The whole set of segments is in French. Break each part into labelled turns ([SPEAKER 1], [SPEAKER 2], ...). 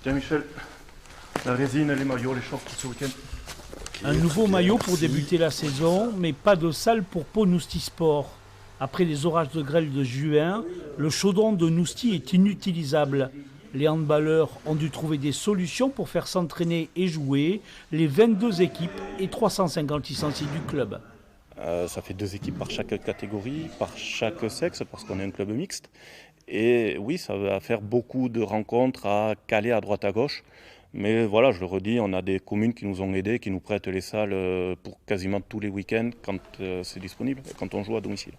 [SPEAKER 1] Tiens Michel, la résine, les maillots, les shorts ce week-end.
[SPEAKER 2] Un nouveau maillot pour débuter la saison, mais pas de salle pour Pau Nousty Sport. Après les orages de grêle de juin, le chaudron de Nousty est inutilisable. Les handballeurs ont dû trouver des solutions pour faire s'entraîner et jouer les 22 équipes et 350 licenciés du club.
[SPEAKER 3] Ça fait 2 équipes par chaque catégorie, par chaque sexe, parce qu'on est un club mixte. Et oui, ça va faire beaucoup de rencontres à caler à droite à gauche. Mais voilà, je le redis, on a des communes qui nous ont aidés, qui nous prêtent les salles pour quasiment tous les week-ends quand c'est disponible, quand on joue à domicile.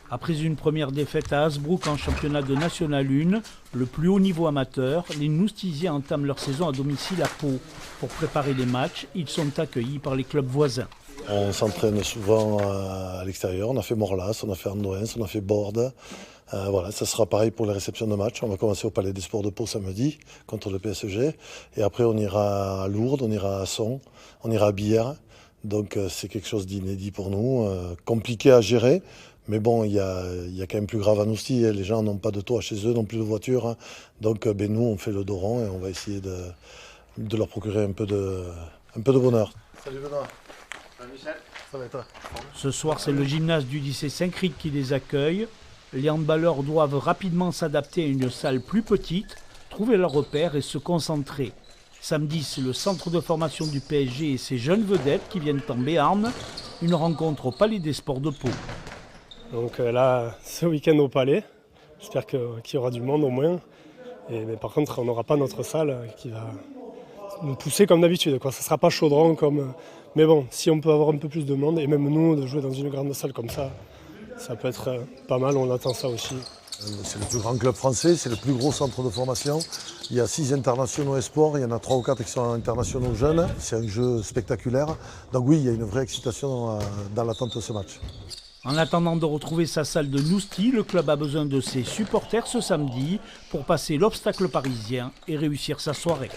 [SPEAKER 2] Après une première défaite à Hasbrook en championnat de National 1, le plus haut niveau amateur, les Noustysiens entament leur saison à domicile à Pau. Pour préparer les matchs, ils sont accueillis par les clubs voisins.
[SPEAKER 4] On s'entraîne souvent à l'extérieur, on a fait Morlas, on a fait Andouens, on a fait Borde. Voilà, ça sera pareil pour les réceptions de matchs. On va commencer au Palais des Sports de Pau samedi contre le PSG. Et après on ira à Lourdes, on ira à Son, on ira à Bière. Donc c'est quelque chose d'inédit pour nous, compliqué à gérer. Mais bon, il y a quand même plus grave à Nousty. Les gens n'ont pas de toit chez eux, n'ont plus de voiture. Donc nous, on fait le dos rond et on va essayer de leur procurer un peu de bonheur. Salut Benoît. Salut Michel. Ça va et toi ?
[SPEAKER 2] Ce soir, c'est le gymnase du lycée Saint-Cricq qui les accueille. Les handballeurs doivent rapidement s'adapter à une salle plus petite, trouver leurs repères et se concentrer. Samedi, c'est le centre de formation du PSG et ses jeunes vedettes qui viennent en Béarn. Une rencontre au Palais des Sports de Pau.
[SPEAKER 5] Donc là, ce week-end au Palais, j'espère qu'il y aura du monde au moins. Mais par contre, on n'aura pas notre salle qui va nous pousser comme d'habitude. Ça ne sera pas chaudron comme... Mais bon, si on peut avoir un peu plus de monde, et même nous, de jouer dans une grande salle comme ça, ça peut être pas mal, on attend ça aussi.
[SPEAKER 4] C'est le plus grand club français, c'est le plus gros centre de formation. Il y a 6 internationaux espoirs, il y en a 3 ou 4 qui sont internationaux jeunes. C'est un jeu spectaculaire. Donc oui, il y a une vraie excitation dans l'attente de ce match.
[SPEAKER 2] En attendant de retrouver sa salle de Nousty, le club a besoin de ses supporters ce samedi pour passer l'obstacle parisien et réussir sa soirée.